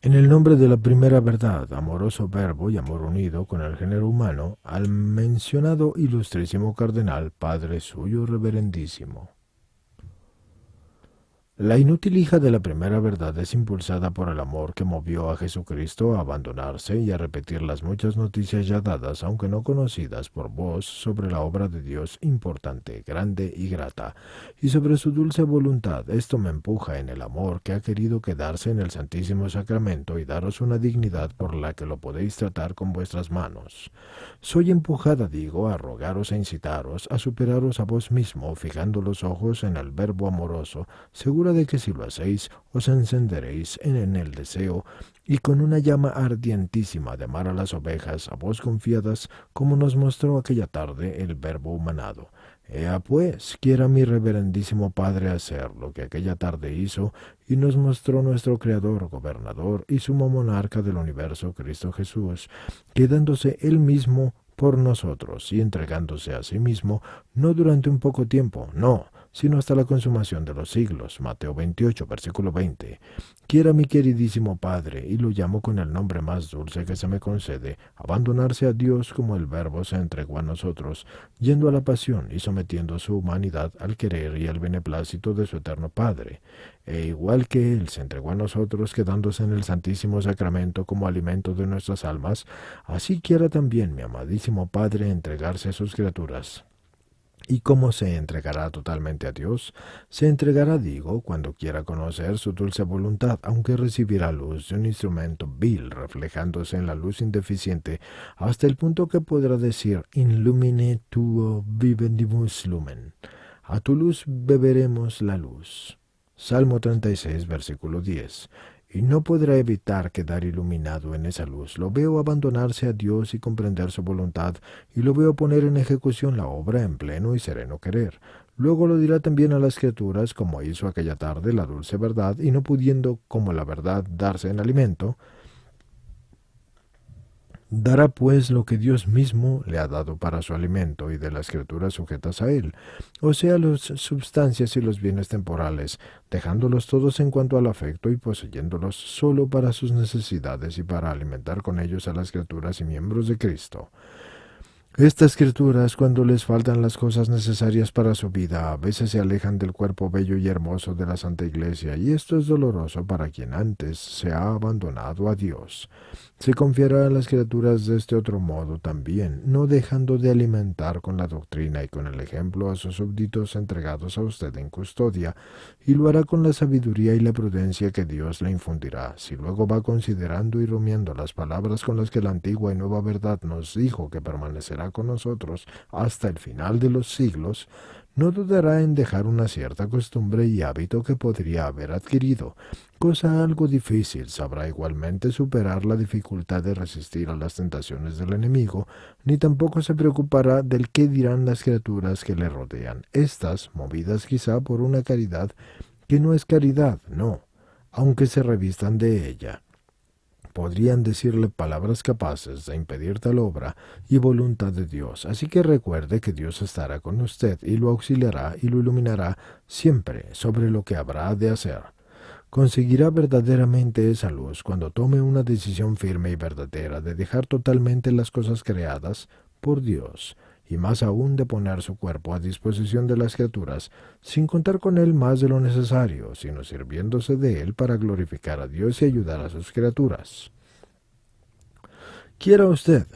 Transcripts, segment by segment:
En el nombre de la primera verdad, amoroso verbo y amor unido con el género humano, al mencionado ilustrísimo cardenal, Padre suyo reverendísimo. La inútil hija de la primera verdad es impulsada por el amor que movió a Jesucristo a abandonarse y a repetir las muchas noticias ya dadas, aunque no conocidas por vos, sobre la obra de Dios importante, grande y grata, y sobre su dulce voluntad. Esto me empuja en el amor que ha querido quedarse en el Santísimo Sacramento y daros una dignidad por la que lo podéis tratar con vuestras manos. Soy empujada, digo, a rogaros e incitaros, a superaros a vos mismo, fijando los ojos en el verbo amoroso, segura de que si lo hacéis, os encenderéis en el deseo, y con una llama ardientísima de amar a las ovejas, a vos confiadas, como nos mostró aquella tarde el verbo humanado. Ea pues, quiera mi reverendísimo Padre hacer lo que aquella tarde hizo, y nos mostró nuestro Creador, Gobernador y Sumo Monarca del Universo, Cristo Jesús, quedándose él mismo por nosotros y entregándose a sí mismo, no durante un poco tiempo, no, sino hasta la consumación de los siglos. Mateo 28, versículo 20. Quiera mi queridísimo Padre, y lo llamo con el nombre más dulce que se me concede, abandonarse a Dios como el Verbo se entregó a nosotros, yendo a la pasión y sometiendo su humanidad al querer y al beneplácito de su eterno Padre. E igual que Él se entregó a nosotros, quedándose en el Santísimo Sacramento como alimento de nuestras almas, así quiera también mi amadísimo Padre entregarse a sus criaturas. ¿Y cómo se entregará totalmente a Dios? Se entregará, digo, cuando quiera conocer su dulce voluntad, aunque recibirá luz de un instrumento vil reflejándose en la luz indeficiente, hasta el punto que podrá decir, in lumine tuo vivendimus lumen. A tu luz beberemos la luz. Salmo 36, versículo 10. Y no podrá evitar quedar iluminado en esa luz. Lo veo abandonarse a Dios y comprender su voluntad, y lo veo poner en ejecución la obra en pleno y sereno querer. Luego lo dirá también a las criaturas, como hizo aquella tarde la dulce verdad, y no pudiendo, como la verdad, darse en alimento, dará pues lo que Dios mismo le ha dado para su alimento y de las criaturas sujetas a él, o sea, las substancias y los bienes temporales, dejándolos todos en cuanto al afecto y poseyéndolos solo para sus necesidades y para alimentar con ellos a las criaturas y miembros de Cristo. Estas criaturas, cuando les faltan las cosas necesarias para su vida, a veces se alejan del cuerpo bello y hermoso de la Santa Iglesia, y esto es doloroso para quien antes se ha abandonado a Dios. Se confiará a las criaturas de este otro modo también, no dejando de alimentar con la doctrina y con el ejemplo a sus súbditos entregados a usted en custodia, y lo hará con la sabiduría y la prudencia que Dios le infundirá. Si luego va considerando y rumiando las palabras con las que la antigua y nueva verdad nos dijo que permanecerá con nosotros hasta el final de los siglos, no dudará en dejar una cierta costumbre y hábito que podría haber adquirido. Cosa algo difícil, sabrá igualmente superar la dificultad de resistir a las tentaciones del enemigo, ni tampoco se preocupará del qué dirán las criaturas que le rodean, estas movidas quizá por una caridad que no es caridad, no, aunque se revistan de ella. Podrían decirle palabras capaces de impedir tal obra y voluntad de Dios. Así que recuerde que Dios estará con usted y lo auxiliará y lo iluminará siempre sobre lo que habrá de hacer. Conseguirá verdaderamente esa luz cuando tome una decisión firme y verdadera de dejar totalmente las cosas creadas por Dios, y más aún de poner su cuerpo a disposición de las criaturas, sin contar con él más de lo necesario, sino sirviéndose de él para glorificar a Dios y ayudar a sus criaturas. Quiera usted,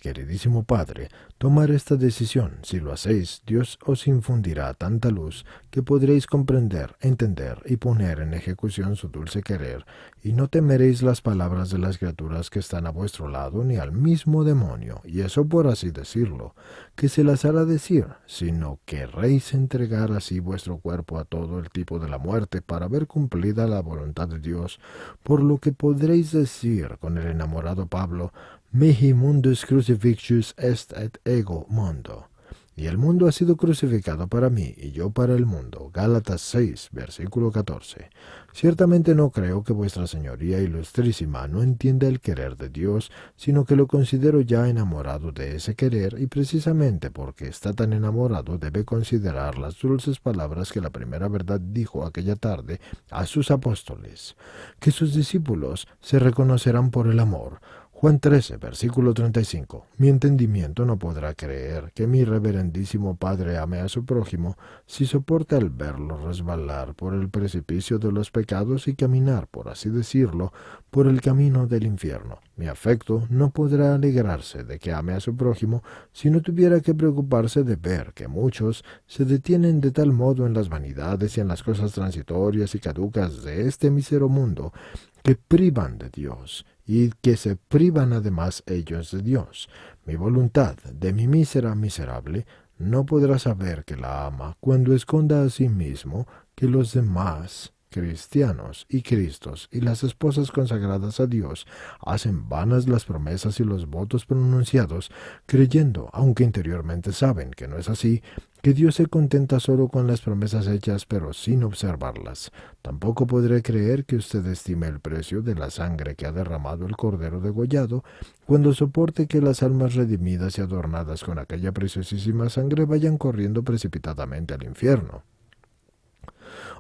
queridísimo Padre, tomar esta decisión. Si lo hacéis, Dios os infundirá tanta luz que podréis comprender, entender y poner en ejecución su dulce querer, y no temeréis las palabras de las criaturas que están a vuestro lado, ni al mismo demonio, y eso por así decirlo, que se las hará decir, sino querréis entregar así vuestro cuerpo a todo el tipo de la muerte para ver cumplida la voluntad de Dios, por lo que podréis decir con el enamorado Pablo, mihi mundus crucifixus est et ego mundo. y el mundo ha sido crucificado para mí, y yo para el mundo. Gálatas 6, versículo 14. Ciertamente no creo que vuestra señoría ilustrísima no entienda el querer de Dios, sino que lo considero ya enamorado de ese querer, y precisamente porque está tan enamorado debe considerar las dulces palabras que la primera verdad dijo aquella tarde a sus apóstoles, que sus discípulos se reconocerán por el amor. Juan 13, versículo 35. Mi entendimiento no podrá creer que mi reverendísimo Padre ame a su prójimo si soporta el verlo resbalar por el precipicio de los pecados y caminar, por así decirlo, por el camino del infierno. Mi afecto no podrá alegrarse de que ame a su prójimo si no tuviera que preocuparse de ver que muchos se detienen de tal modo en las vanidades y en las cosas transitorias y caducas de este mísero mundo que privan de Dios, y que se privan además ellos de Dios. Mi voluntad, de mi mísera miserable, no podrá saber que la ama cuando esconda a sí mismo que los demás cristianos y Cristos y las esposas consagradas a Dios hacen vanas las promesas y los votos pronunciados, creyendo, aunque interiormente saben que no es así, que Dios se contenta solo con las promesas hechas pero sin observarlas. Tampoco podré creer que usted estime el precio de la sangre que ha derramado el Cordero degollado, cuando soporte que las almas redimidas y adornadas con aquella preciosísima sangre vayan corriendo precipitadamente al infierno.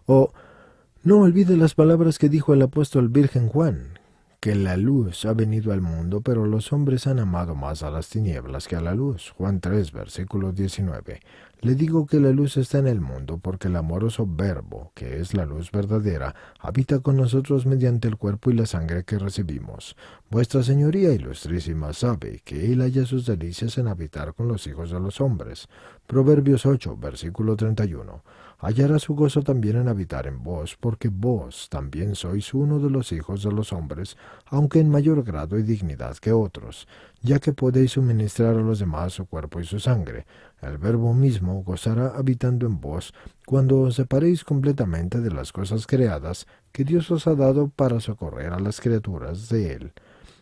O no olvide las palabras que dijo el apóstol Virgen Juan, que la luz ha venido al mundo, pero los hombres han amado más a las tinieblas que a la luz. Juan 3, versículo 19. Le digo que la luz está en el mundo, porque el amoroso Verbo, que es la luz verdadera, habita con nosotros mediante el cuerpo y la sangre que recibimos. Vuestra Señoría Ilustrísima sabe que Él halla sus delicias en habitar con los hijos de los hombres. Proverbios 8, versículo 31. Hallará su gozo también en habitar en vos, porque vos también sois uno de los hijos de los hombres, aunque en mayor grado y dignidad que otros, ya que podéis suministrar a los demás su cuerpo y su sangre. El Verbo mismo gozará habitando en vos, cuando os separéis completamente de las cosas creadas que Dios os ha dado para socorrer a las criaturas de Él.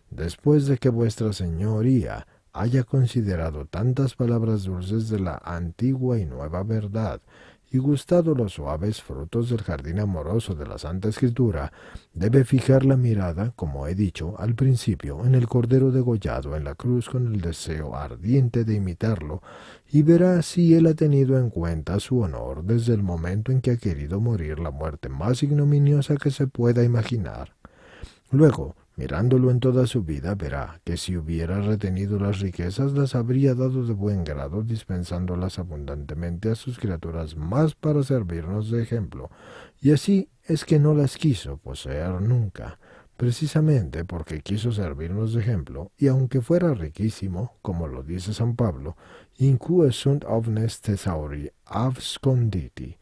Después de que vuestra Señoría haya considerado tantas palabras dulces de la antigua y nueva verdad, y gustado los suaves frutos del jardín amoroso de la Santa Escritura, debe fijar la mirada, como he dicho al principio, en el Cordero degollado en la cruz con el deseo ardiente de imitarlo, y verá si él ha tenido en cuenta su honor desde el momento en que ha querido morir la muerte más ignominiosa que se pueda imaginar. Luego, mirándolo en toda su vida, verá que si hubiera retenido las riquezas, las habría dado de buen grado, dispensándolas abundantemente a sus criaturas más para servirnos de ejemplo. Y así es que no las quiso poseer nunca, precisamente porque quiso servirnos de ejemplo, y aunque fuera riquísimo, como lo dice San Pablo, in cui sunt omnes thesauri absconditi,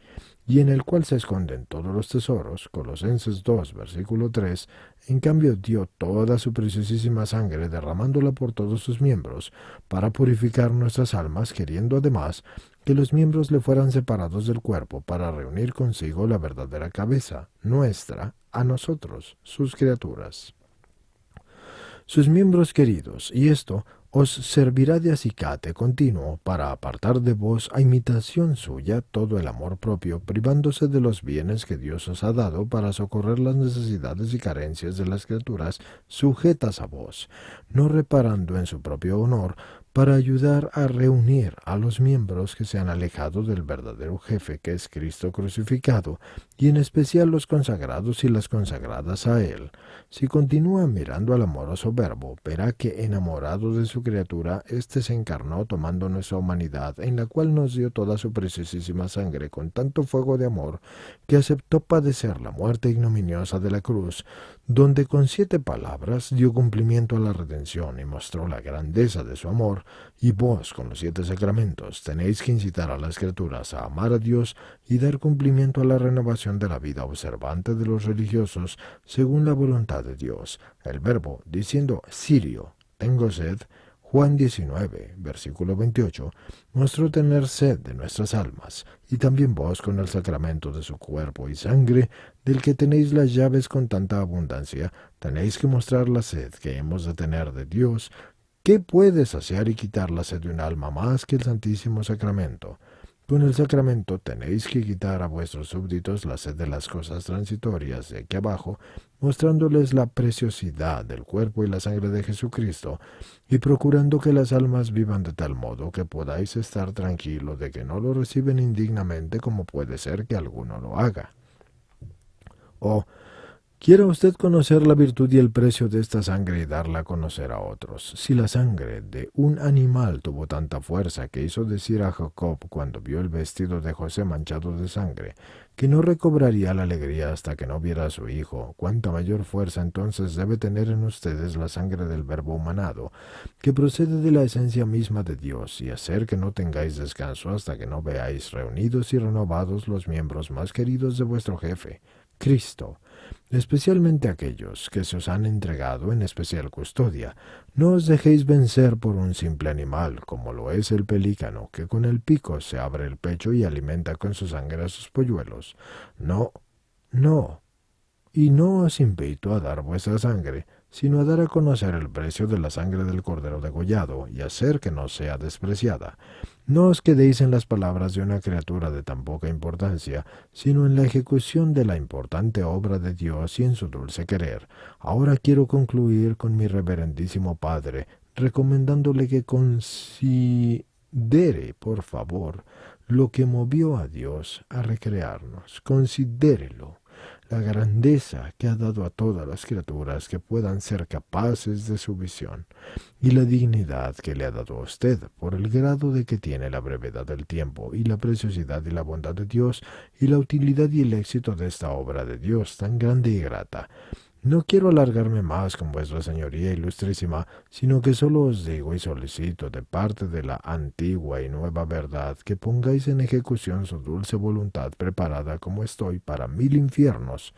y en el cual se esconden todos los tesoros, Colosenses 2, versículo 3, en cambio dio toda su preciosísima sangre derramándola por todos sus miembros, para purificar nuestras almas, queriendo además que los miembros le fueran separados del cuerpo, para reunir consigo la verdadera cabeza, nuestra, a nosotros, sus criaturas. Sus miembros queridos, y esto os servirá de acicate continuo para apartar de vos a imitación suya todo el amor propio, privándose de los bienes que Dios os ha dado para socorrer las necesidades y carencias de las criaturas sujetas a vos, no reparando en su propio honor, para ayudar a reunir a los miembros que se han alejado del verdadero jefe que es Cristo crucificado, y en especial los consagrados y las consagradas a Él. Si continúa mirando al amoroso Verbo, verá que enamorado de su criatura, éste se encarnó tomando nuestra humanidad, en la cual nos dio toda su preciosísima sangre con tanto fuego de amor, que aceptó padecer la muerte ignominiosa de la cruz, donde con 7 palabras dio cumplimiento a la redención y mostró la grandeza de su amor. Y vos, con los 7 sacramentos, tenéis que incitar a las criaturas a amar a Dios y dar cumplimiento a la renovación de la vida observante de los religiosos según la voluntad de Dios. El Verbo, diciendo Sirio, tengo sed, Juan 19, versículo 28, mostró tener sed de nuestras almas, y también vos con el sacramento de su cuerpo y sangre, del que tenéis las llaves con tanta abundancia, tenéis que mostrar la sed que hemos de tener de Dios, ¿Qué puede saciar y quitar la sed de un alma más que el Santísimo Sacramento? Con el sacramento tenéis que quitar a vuestros súbditos la sed de las cosas transitorias de aquí abajo, mostrándoles la preciosidad del cuerpo y la sangre de Jesucristo, y procurando que las almas vivan de tal modo que podáis estar tranquilos de que no lo reciben indignamente como puede ser que alguno lo haga. O quiera usted conocer la virtud y el precio de esta sangre y darla a conocer a otros. Si la sangre de un animal tuvo tanta fuerza que hizo decir a Jacob cuando vio el vestido de José manchado de sangre, que no recobraría la alegría hasta que no viera a su hijo, cuánta mayor fuerza entonces debe tener en ustedes la sangre del Verbo humanado, que procede de la esencia misma de Dios, y hacer que no tengáis descanso hasta que no veáis reunidos y renovados los miembros más queridos de vuestro jefe, Cristo, especialmente aquellos que se os han entregado en especial custodia. No os dejéis vencer por un simple animal, como lo es el pelícano, que con el pico se abre el pecho y alimenta con su sangre a sus polluelos. No, no, y no os invito a dar vuestra sangre, sino a dar a conocer el precio de la sangre del cordero degollado, y hacer que no sea despreciada. No os quedéis en las palabras de una criatura de tan poca importancia, sino en la ejecución de la importante obra de Dios y en su dulce querer. Ahora quiero concluir con mi reverendísimo Padre, recomendándole que considere, por favor, lo que movió a Dios a recrearnos. Considérelo, la grandeza que ha dado a todas las criaturas que puedan ser capaces de su visión, y la dignidad que le ha dado a usted por el grado de que tiene la brevedad del tiempo, y la preciosidad y la bondad de Dios, y la utilidad y el éxito de esta obra de Dios tan grande y grata. No quiero alargarme más con vuestra señoría ilustrísima, sino que solo os digo y solicito de parte de la antigua y nueva verdad que pongáis en ejecución su dulce voluntad preparada como estoy para 1000 infiernos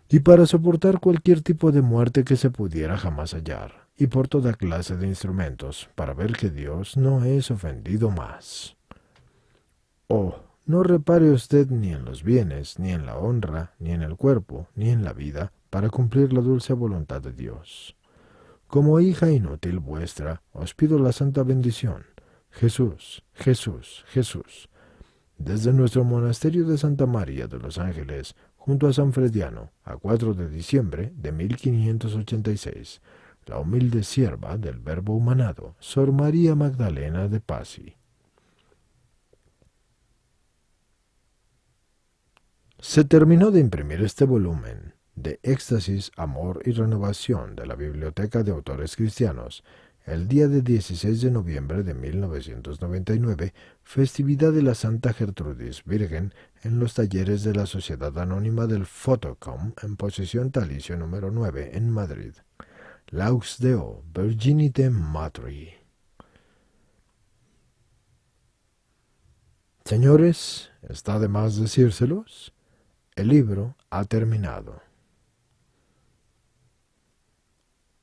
y para soportar cualquier tipo de muerte que se pudiera jamás hallar, y por toda clase de instrumentos, para ver que Dios no es ofendido más. Oh, no repare usted ni en los bienes, ni en la honra, ni en el cuerpo, ni en la vida, para cumplir la dulce voluntad de Dios. Como hija inútil vuestra, os pido la santa bendición. Jesús, Jesús, Jesús. Desde nuestro monasterio de Santa María de los Ángeles, junto a San Frediano, a 4 de diciembre de 1586, la humilde sierva del Verbo humanado, Sor María Magdalena de Pazzi. Se terminó de imprimir este volumen de Éxtasis, Amor y Renovación de la Biblioteca de Autores Cristianos el día de 16 de noviembre de 1999, festividad de la Santa Gertrudis Virgen en los talleres de la Sociedad Anónima del Photocom en Posición Talicio número 9 en Madrid. Laux Deo, Virginite Matri. Señores, está de más decírselos, el libro ha terminado.